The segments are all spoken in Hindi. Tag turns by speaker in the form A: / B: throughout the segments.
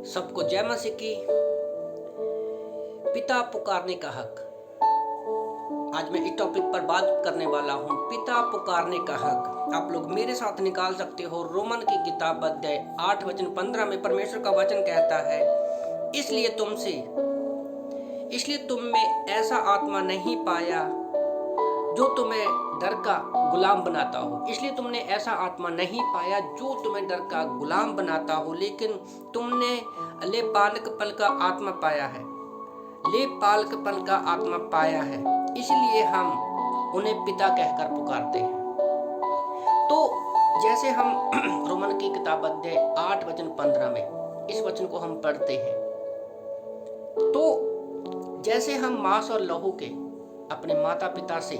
A: सबको जय मसीह की। पिता पुकारने का हक। आज मैं इस टॉपिक पर बात करने वाला हूँ, पिता पुकारने का हक। आप लोग मेरे साथ निकाल सकते हो। रोमन की किताब अध्याय 8 वचन 15 में परमेश्वर का वचन कहता है, इसलिए तुम में ऐसा आत्मा नहीं पाया जो तुम्हें डर का गुलाम बनाता हो। इसलिए तुमने ऐसा आत्मा नहीं पाया जो तुम्हें डर का गुलाम बनाता हो, लेकिन तुमने लेपालकपन का आत्मा पाया है। लेपालकपन का आत्मा पाया है, इसलिए हम उन्हें पिता कहकर पुकारते हैं। तो जैसे हम रोमन की किताब अध्याय 8 वचन 15 में इस वचन को हम पढ़ते हैं, तो जैसे हम मांस और लहू के अपने माता पिता से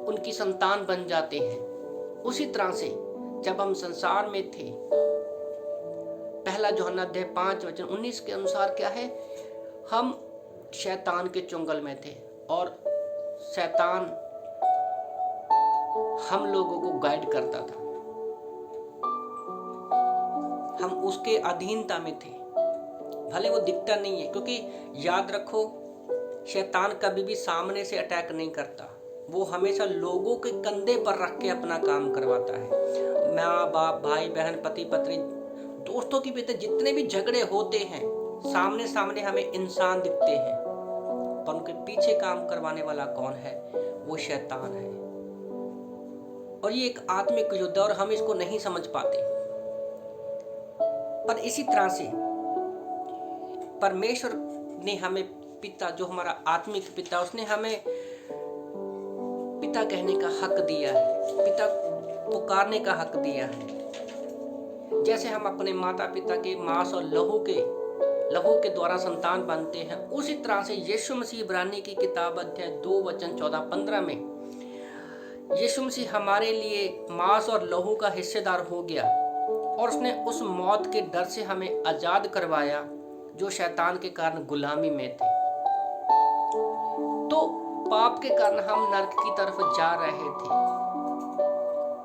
A: उनकी संतान बन जाते हैं, उसी तरह से जब हम संसार में थे, पहला यूहन्ना अध्याय 5 वचन 19 के अनुसार क्या है, हम शैतान के चुंगल में थे और शैतान हम लोगों को गाइड करता था। हम उसके अधीनता में थे, भले वो दिखता नहीं है, क्योंकि याद रखो, शैतान कभी भी सामने से अटैक नहीं करता। वो हमेशा लोगों के कंधे पर रख के अपना काम करवाता है। माँ बाप, भाई बहन, पति पत्नी, दोस्तों के बीच जितने भी झगड़े होते हैं, सामने सामने हमें इंसान दिखते हैं, पर उनके पीछे काम करवाने वाला कौन है? वो शैतान है। और ये एक आत्मिक युद्ध है और हम इसको नहीं समझ पाते। पर इसी तरह से परमेश्वर ने हमें पिता, जो हमारा आत्मिक पिता, उसने हमें पिता कहने का हक दिया है, पिता पुकारने का हक दिया है। जैसे हम अपने माता पिता के मांस और लहू के द्वारा संतान बनते हैं, उसी तरह से यीशु मसीह इब्रानी की किताब अध्याय 2 वचन 14-15 में यीशु मसीह हमारे लिए मांस और लहू का हिस्सेदार हो गया और उसने उस मौत के डर से हमें आजाद करवाया जो शैतान के कारण गुलामी में थे। तो पाप के कारण हम नरक की तरफ जा रहे थे,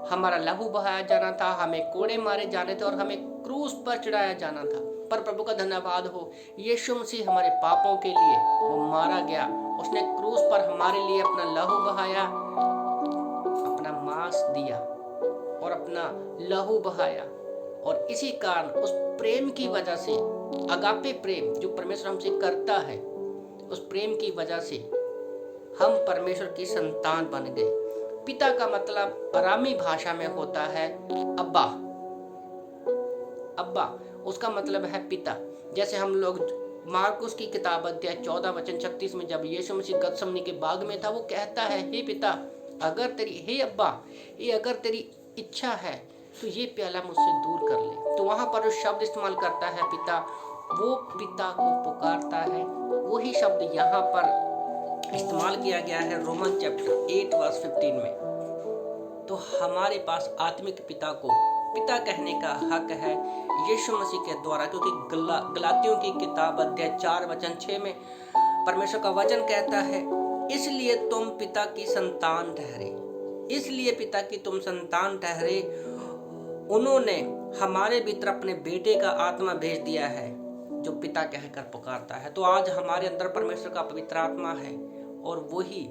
A: हमारा लहू बहाया जाना था, हमें कोड़े मारे जाने थे और हमें क्रूस पर चढ़ाया जाना था। पर प्रभु का धन्यवाद हो, यीशु मसीह हमारे पापों के लिए वो मारा गया। उसने क्रूस पर हमारे लिए अपना लहू बहाया, अपना मांस दिया और अपना लहू बहाया। और इसी कारण उस प्रेम की वजह से, अगापे प्रेम जो परमेश्वर हमसे करता है, उस प्रेम की वजह से हम परमेश्वर की संतान बन गए। पिता का मतलब अरामी भाषा में होता है अब्बा। अब्बा उसका मतलब है पिता। जैसे हम लोग मार्कुस की किताब अध्याय 14 वचन 36 में जब यीशु मसीह गतसमनी के बाग में था, वो कहता है, हे पिता, हे अब्बा, ये अगर तेरी इच्छा है तो ये प्याला मुझसे दूर कर ले। तो वहां पर जो शब्द इस्तेमाल करता है पिता, वो पिता को पुकारता है। वही शब्द यहाँ पर इस्तेमाल किया गया है रोमन चैप्टर 8 वर्स 15 में। तो हमारे पास आत्मिक पिता को पिता कहने का हक है यीशु मसीह के द्वारा, क्योंकि गलातियों की किताब अध्याय 4 वचन 6 में परमेश्वर का वचन कहता है, इसलिए तुम पिता की संतान ठहरे। इसलिए पिता की तुम संतान ठहरे, उन्होंने हमारे भीतर अपने बेटे का आत्मा भेज दिया है जो पिता कहकर पुकारता है। तो आज हमारे अंदर परमेश्वर का पवित्र आत्मा है और वही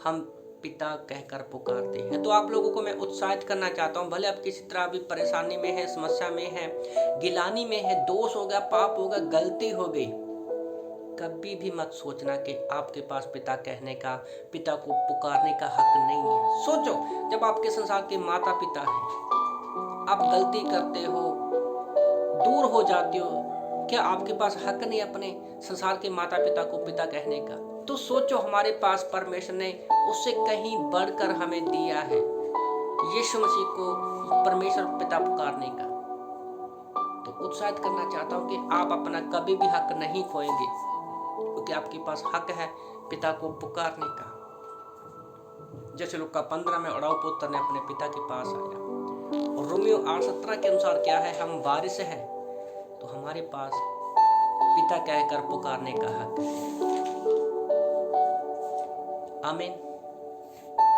A: हम पिता कहकर पुकारते हैं। तो आप लोगों को मैं उत्साहित करना चाहता हूं, भले आप किसी तरह भी परेशानी में है, समस्या में है, गिलानी में है, दोष हो गया, पाप हो गया, गलती हो गई, कभी भी मत सोचना कि आपके पास पिता कहने का, पिता को पुकारने का हक नहीं है। सोचो, जब आपके संसार के माता पिता हैं, आप गलती करते हो, दूर हो जाते हो, क्या आपके पास हक नहीं अपने संसार के माता पिता को पिता कहने का? तो सोचो, हमारे पास परमेश्वर ने उससे कहीं बढ़कर हमें दिया है, यीशु मसीह को परमेश्वर पिता पुकारने का। तो उत्साहित करना चाहता हूं कि आप अपना कभी भी हक नहीं खोएंगे, क्योंकि आपके पास हक है पिता को पुकारने का। जैसे लूका 15 में अड़ाऊ पुत्र ने अपने पिता के पास आया। और रोमियो 8:17 के अनुसार क्या है, हम वारिस हैं, तो हमारे पास पिता कहकर पुकारने का हक है। आमीन।